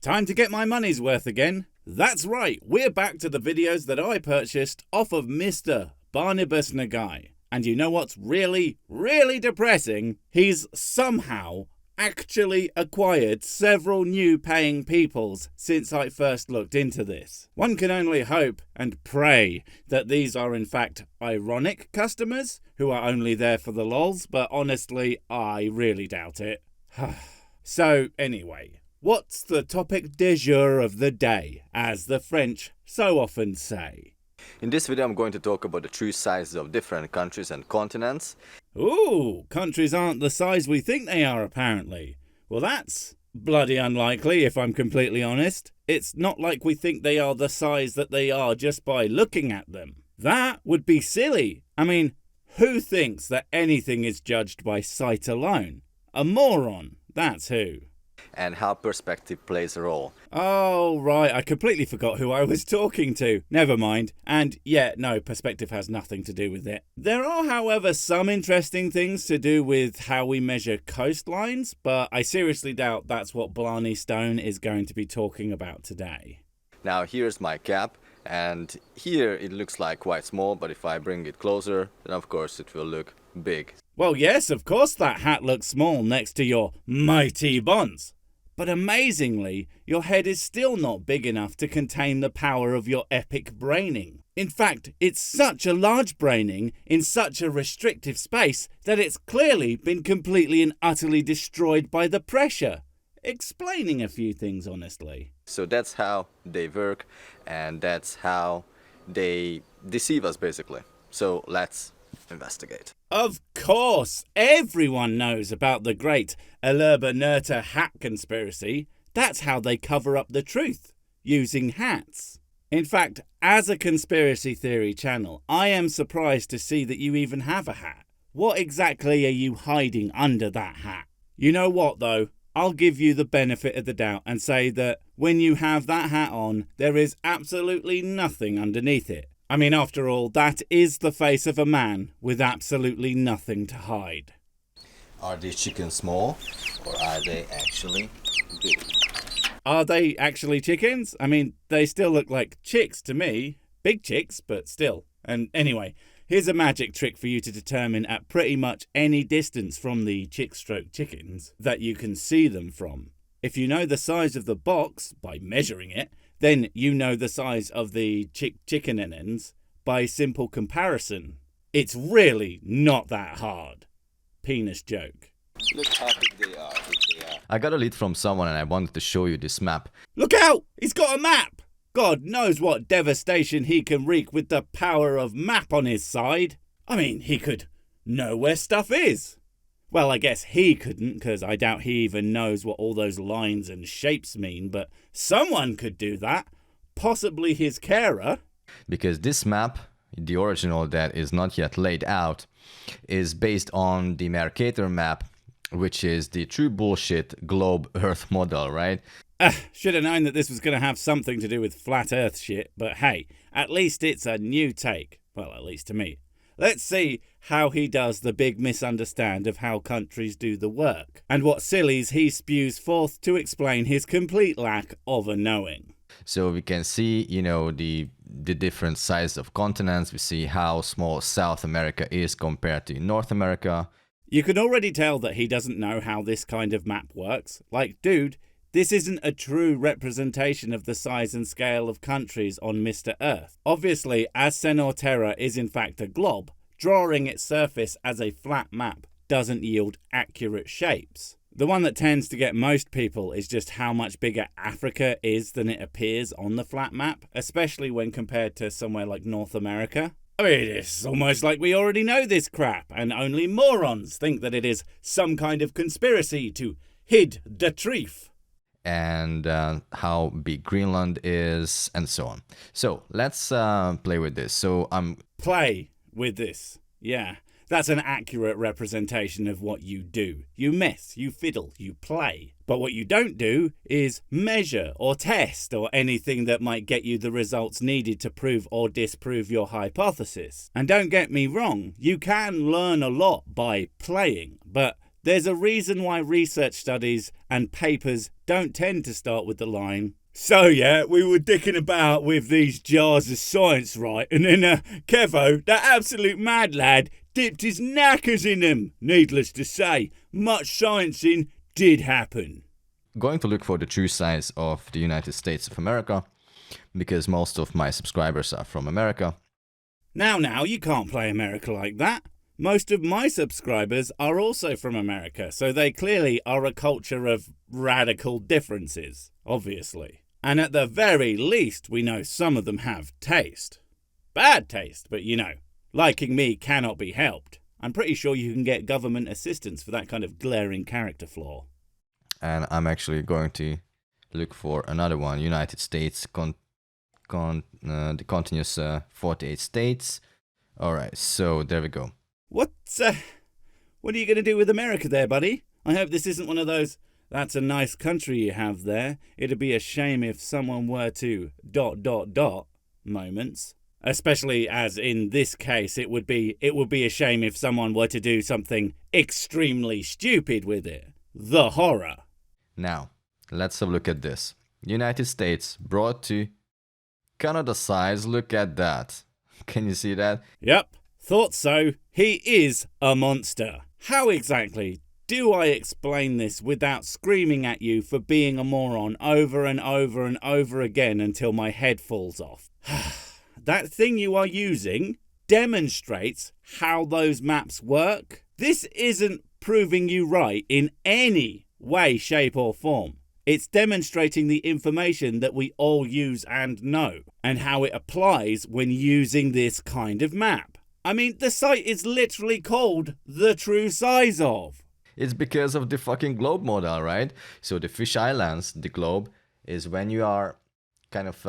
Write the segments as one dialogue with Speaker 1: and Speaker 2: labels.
Speaker 1: Time to get my money's worth again. That's right, we're back to the videos that I purchased off of Mr. Barnybus Nagy. And you know what's really, really depressing? He's somehow actually acquired several new paying peoples since I first looked into this. One can only hope and pray that these are in fact ironic customers who are only there for the lols, but honestly, I really doubt it. So anyway, what's the topic du jour of the day, as the French so often say?
Speaker 2: In this video I'm going to talk about the true sizes of different countries and continents.
Speaker 1: Ooh, countries aren't the size we think they are apparently. Well, that's bloody unlikely if I'm completely honest. It's not like we think they are the size that they are just by looking at them. That would be silly. I mean, who thinks that anything is judged by sight alone? A moron, that's who.
Speaker 2: And how perspective plays a role.
Speaker 1: Oh, right, I completely forgot who I was talking to. Never mind. And yeah, no, perspective has nothing to do with it. There are, however, some interesting things to do with how we measure coastlines, but I seriously doubt that's what Blarney Stone is going to be talking about today.
Speaker 2: Now here's my cap, and here it looks like quite small, but if I bring it closer, then of course it will look big.
Speaker 1: Well, yes, of course that hat looks small next to your mighty bonds. But amazingly, your head is still not big enough to contain the power of your epic braining. In fact, it's such a large braining in such a restrictive space that it's clearly been completely and utterly destroyed by the pressure. Explaining a few things, honestly.
Speaker 2: So that's how they work, and that's how they deceive us, basically. So let's investigate.
Speaker 1: Of course, everyone knows about the great Nerta hat conspiracy. That's how they cover up the truth, using hats. In fact, as a conspiracy theory channel, I am surprised to see that you even have a hat. What exactly are you hiding under that hat? You know what though? I'll give you the benefit of the doubt and say that when you have that hat on, there is absolutely nothing underneath it. I mean, after all, that is the face of a man with absolutely nothing to hide.
Speaker 2: Are these chickens small, or are they actually big?
Speaker 1: Are they actually chickens? I mean, they still look like chicks to me. Big chicks, but still. And anyway, here's a magic trick for you to determine at pretty much any distance from the chick-stroke chickens that you can see them from. If you know the size of the box by measuring it, then you know the size of the chickenenens by simple comparison. It's really not that hard. Penis joke.
Speaker 2: Look how big they are. I got a lead from someone and I wanted to show you this map.
Speaker 1: Look out! He's got a map! God knows what devastation he can wreak with the power of map on his side. I mean, he could know where stuff is. Well, I guess he couldn't, because I doubt he even knows what all those lines and shapes mean, but someone could do that. Possibly his carer.
Speaker 2: Because this map, the original that is not yet laid out, is based on the Mercator map, which is the true bullshit globe Earth model, right?
Speaker 1: Should have known that this was going to have something to do with flat Earth shit, but hey, at least it's a new take. Well, at least to me. Let's see how he does the big misunderstand of how countries do the work, and what sillies he spews forth to explain his complete lack of a knowing.
Speaker 2: So we can see, you know, the different size of continents. We see how small South America is compared to North America.
Speaker 1: You can already tell that he doesn't know how this kind of map works. Like, dude, this isn't a true representation of the size and scale of countries on Mr. Earth. Obviously, as Senor Terra is in fact a glob, drawing its surface as a flat map doesn't yield accurate shapes. The one that tends to get most people is just how much bigger Africa is than it appears on the flat map, especially when compared to somewhere like North America. I mean, it's almost like we already know this crap, and only morons think that it is some kind of conspiracy to hide the truth.
Speaker 2: And how big Greenland is, and so on. So let's play with this.
Speaker 1: Play with this. Yeah, that's an accurate representation of what you do. You mess, you fiddle, you play. But what you don't do is measure or test or anything that might get you the results needed to prove or disprove your hypothesis. And don't get me wrong, you can learn a lot by playing, but There's a reason why research studies and papers don't tend to start with the line, "So yeah, we were dicking about with these jars of science, right? And then Kevo, that absolute mad lad, dipped his knackers in them. Needless to say, much sciencing did happen."
Speaker 2: Going to look for the true size of the United States of America, because most of my subscribers are from America.
Speaker 1: Now, you can't play America like that. Most of my subscribers are also from America, so they clearly are a culture of radical differences, obviously. And at the very least, we know some of them have taste. Bad taste, but you know, liking me cannot be helped. I'm pretty sure you can get government assistance for that kind of glaring character flaw.
Speaker 2: And I'm actually going to look for another one. United States, the continuous 48 states. Alright, so there we go.
Speaker 1: What are you going to do with America there, buddy? I hope this isn't one of those, "That's a nice country you have there. It'd be a shame if someone were to ... moments. Especially as in this case, it would be a shame if someone were to do something extremely stupid with it. The horror.
Speaker 2: Now, let's have a look at this. United States brought to Canada size. Look at that. Can you see that?
Speaker 1: Yep, thought so. He is a monster. How exactly do I explain this without screaming at you for being a moron over and over and over again until my head falls off? That thing you are using demonstrates how those maps work. This isn't proving you right in any way, shape or form. It's demonstrating the information that we all use and know, and how it applies when using this kind of map. I mean, the site is literally called The True Size Of.
Speaker 2: It's because of the fucking globe model, right? So the fish islands, the globe, is when you are kind of...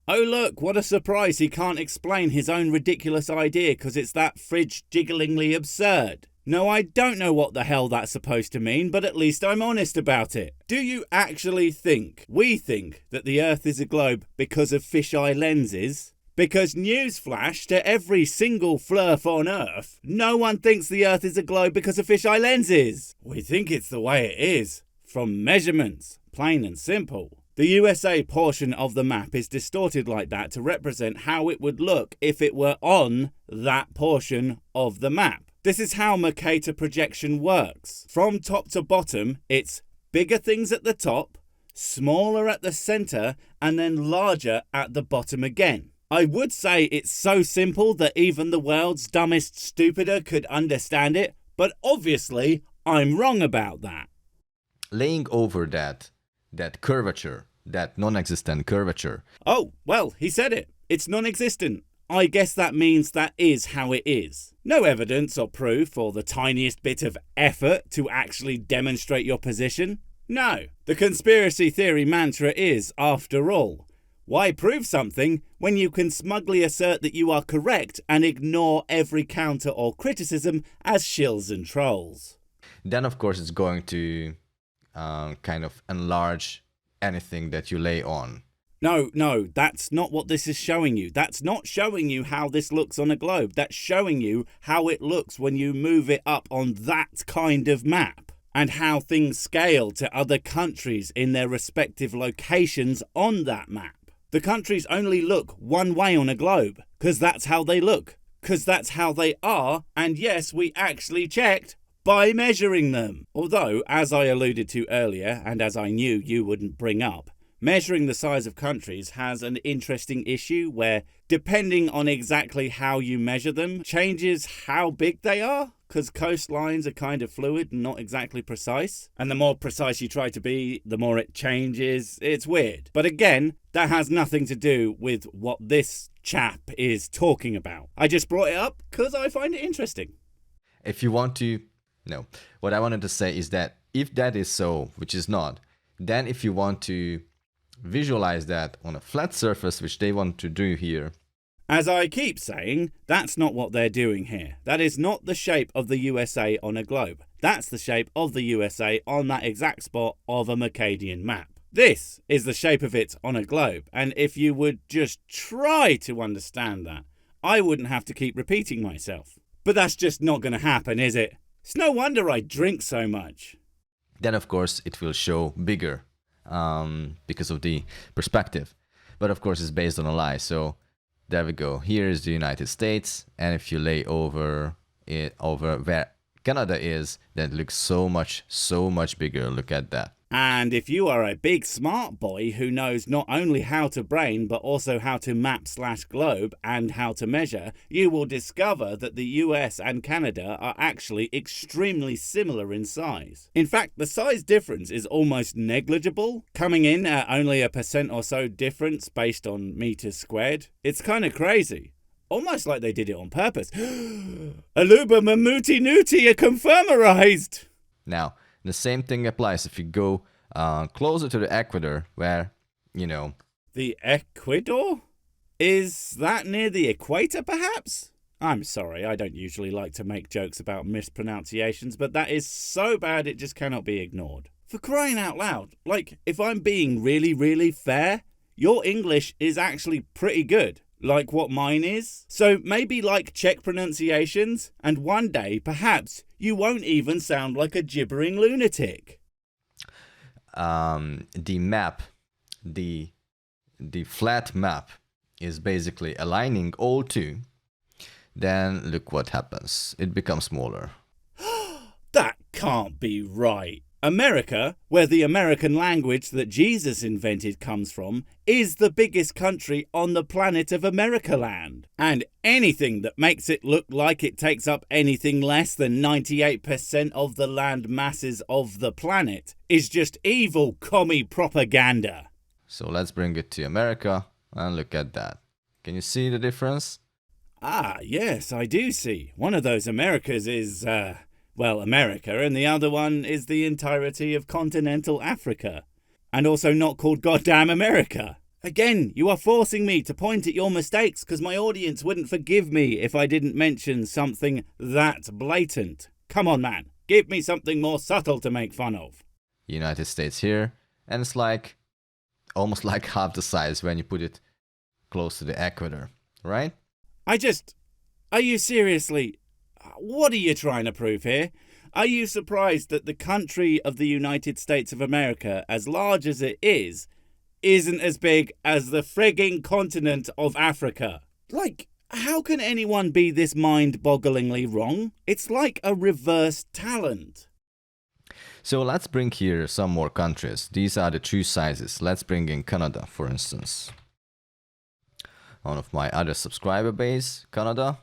Speaker 1: Oh look, what a surprise, he can't explain his own ridiculous idea because it's that fridge-jigglingly absurd. No, I don't know what the hell that's supposed to mean, but at least I'm honest about it. Do you actually think we think that the Earth is a globe because of fisheye lenses? Because newsflash to every single flurf on Earth, no one thinks the Earth is a globe because of fisheye lenses. We think it's the way it is, from measurements, plain and simple. The USA portion of the map is distorted like that to represent how it would look if it were on that portion of the map. This is how Mercator projection works. From top to bottom, it's bigger things at the top, smaller at the center, and then larger at the bottom again. I would say it's so simple that even the world's dumbest stupider could understand it, but obviously I'm wrong about that.
Speaker 2: Laying over that curvature, that non-existent curvature.
Speaker 1: Oh, well, he said it. It's non-existent. I guess that means that is how it is. No evidence or proof or the tiniest bit of effort to actually demonstrate your position. No, the conspiracy theory mantra is, after all, why prove something when you can smugly assert that you are correct and ignore every counter or criticism as shills and trolls?
Speaker 2: Then, of course, it's going to kind of enlarge anything that you lay on.
Speaker 1: No, that's not what this is showing you. That's not showing you how this looks on a globe. That's showing you how it looks when you move it up on that kind of map, and how things scale to other countries in their respective locations on that map. The countries only look one way on a globe, because that's how they look, because that's how they are, and yes, we actually checked by measuring them. Although, as I alluded to earlier, and as I knew you wouldn't bring up, measuring the size of countries has an interesting issue where, depending on exactly how you measure them, changes how big they are, because coastlines are kind of fluid and not exactly precise. And the more precise you try to be, the more it changes. It's weird. But again, that has nothing to do with what this chap is talking about. I just brought it up because I find it interesting.
Speaker 2: If you want to... No. What I wanted to say is that if that is so, which is not, then if you want to visualize that on a flat surface, which they want to do here.
Speaker 1: As I keep saying, that's not what they're doing here. That is not the shape of the USA on a globe. That's the shape of the USA on that exact spot of a Mercadian map. This is the shape of it on a globe, and if you would just try to understand that, I wouldn't have to keep repeating myself. But that's just not going to happen, is it? It's no wonder I drink so much.
Speaker 2: Then, of course, it will show bigger because of the perspective. But, of course, it's based on a lie. So there we go. Here is the United States. And if you lay over where Canada is, that looks so much bigger. Look at that.
Speaker 1: And if you are a big smart boy who knows not only how to brain but also how to map/globe and how to measure, you will discover that the US and Canada are actually extremely similar in size. In fact, the size difference is almost negligible, coming in at only 1% or so difference based on meters squared. It's kind of crazy. Almost like they did it on purpose. Aluba Mamuti Nuti are confirmerized!
Speaker 2: Now, the same thing applies if you go closer to the equator where,
Speaker 1: The Ecuador? Is that near the equator, perhaps? I'm sorry, I don't usually like to make jokes about mispronunciations, but that is so bad it just cannot be ignored. For crying out loud, like, if I'm being really, really fair, your English is actually pretty good. Like what mine is. So maybe like Czech pronunciations, and one day, perhaps, you won't even sound like a gibbering lunatic.
Speaker 2: The map, the flat map is basically aligning all two. Then look what happens. It becomes smaller.
Speaker 1: That can't be right. America, where the American language that Jesus invented comes from, is the biggest country on the planet of Americaland. And anything that makes it look like it takes up anything less than 98% of the land masses of the planet is just evil commie propaganda.
Speaker 2: So let's bring it to America and look at that. Can you see the difference?
Speaker 1: Ah, yes, I do see. One of those Americas is, America, and the other one is the entirety of continental Africa. And also not called goddamn America. Again, you are forcing me to point at your mistakes because my audience wouldn't forgive me if I didn't mention something that blatant. Come on, man. Give me something more subtle to make fun of.
Speaker 2: United States here, and it's like almost like half the size when you put it close to the equator, right?
Speaker 1: Are you seriously... What are you trying to prove here? Are you surprised that the country of the United States of America, as large as it is, isn't as big as the frigging continent of Africa? Like, how can anyone be this mind-bogglingly wrong? It's like a reverse talent.
Speaker 2: So let's bring here some more countries. These are the true sizes. Let's bring in Canada, for instance. One of my other subscriber base, Canada.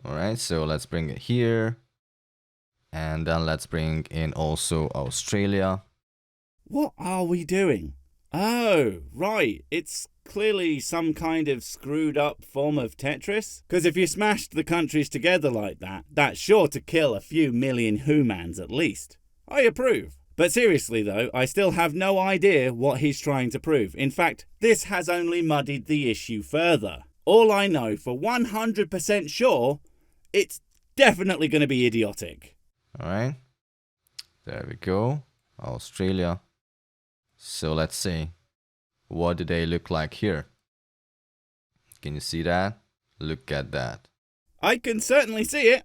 Speaker 2: Alright, so let's bring it here. And then let's bring in also Australia.
Speaker 1: What are we doing? Oh, right. It's clearly some kind of screwed up form of Tetris. Because if you smashed the countries together like that, that's sure to kill a few million humans at least. I approve. But seriously though, I still have no idea what he's trying to prove. In fact, this has only muddied the issue further. All I know for 100% sure, it's definitely going to be idiotic.
Speaker 2: Alright, there we go, Australia. So let's see, what do they look like here? Can you see that? Look at that.
Speaker 1: I can certainly see it.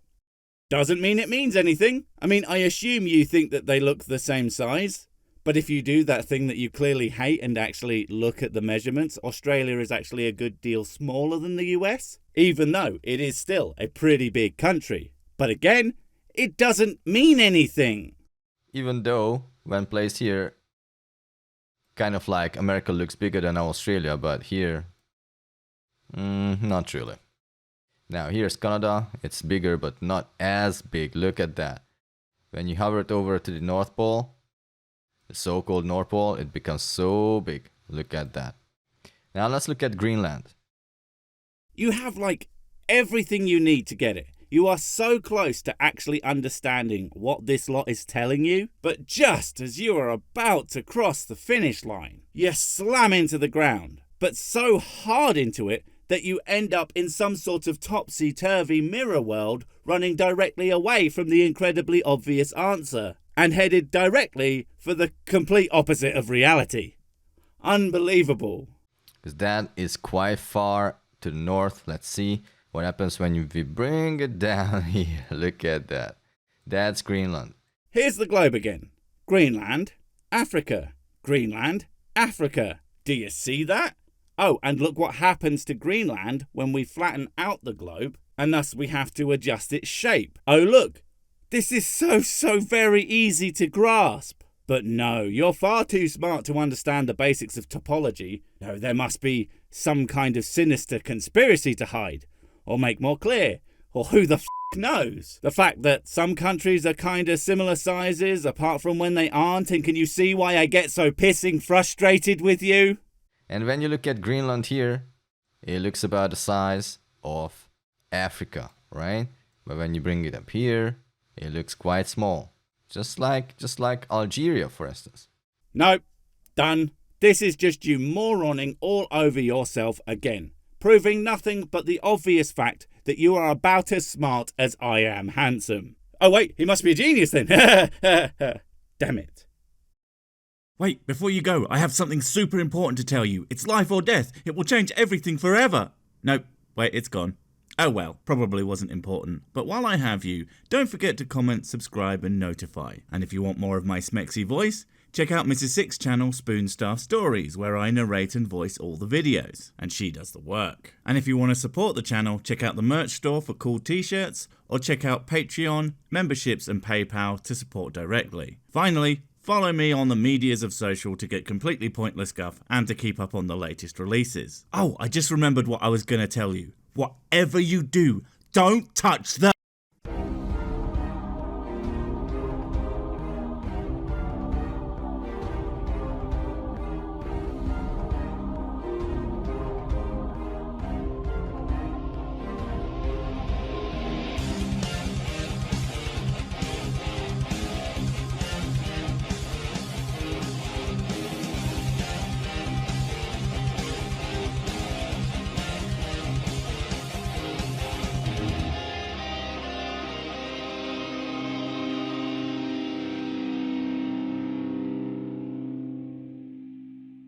Speaker 1: Doesn't mean it means anything. I mean, I assume you think that they look the same size. But if you do that thing that you clearly hate and actually look at the measurements, Australia is actually a good deal smaller than the US, even though it is still a pretty big country. But again, it doesn't mean anything.
Speaker 2: Even though, when placed here, kind of like America looks bigger than Australia, but here, not really. Now here's Canada, it's bigger but not as big, look at that. When you hover it over to the North Pole, the so-called North Pole, it becomes so big. Look at that. Now let's look at Greenland.
Speaker 1: You have like everything you need to get it. You are so close to actually understanding what this lot is telling you, but just as you are about to cross the finish line, you slam into the ground, but so hard into it that you end up in some sort of topsy-turvy mirror world running directly away from the incredibly obvious answer and headed directly for the complete opposite of reality. Unbelievable.
Speaker 2: Because that is quite far to the north. Let's see what happens when we bring it down here. Look at that. That's Greenland.
Speaker 1: Here's the globe again. Greenland, Africa, Greenland, Africa. Do you see that? Oh, and look what happens to Greenland when we flatten out the globe, and thus we have to adjust its shape. Oh look, this is so very easy to grasp. But no, you're far too smart to understand the basics of topology. No, there must be some kind of sinister conspiracy to hide, or make more clear, or who the knows? The fact that some countries are kinda similar sizes apart from when they aren't, and can you see why I get so pissing frustrated with you?
Speaker 2: And when you look at Greenland here, it looks about the size of Africa, right? But when you bring it up here, it looks quite small. Just like Algeria, for instance.
Speaker 1: Nope. Done. This is just you moroning all over yourself again, proving nothing but the obvious fact that you are about as smart as I am handsome. Oh wait, he must be a genius then. Damn it.
Speaker 3: Wait, before you go, I have something super important to tell you. It's life or death. It will change everything forever. Nope, wait, it's gone. Oh well, probably wasn't important. But while I have you, don't forget to comment, subscribe and notify. And if you want more of my smexy voice, check out Mrs. Six's channel Spoonstaff Stories, where I narrate and voice all the videos, and she does the work. And if you want to support the channel, check out the merch store for cool t-shirts, or check out Patreon, memberships and PayPal to support directly. Finally, follow me on the medias of social to get completely pointless guff and to keep up on the latest releases. Oh, I just remembered what I was going to tell you. Whatever you do, don't touch the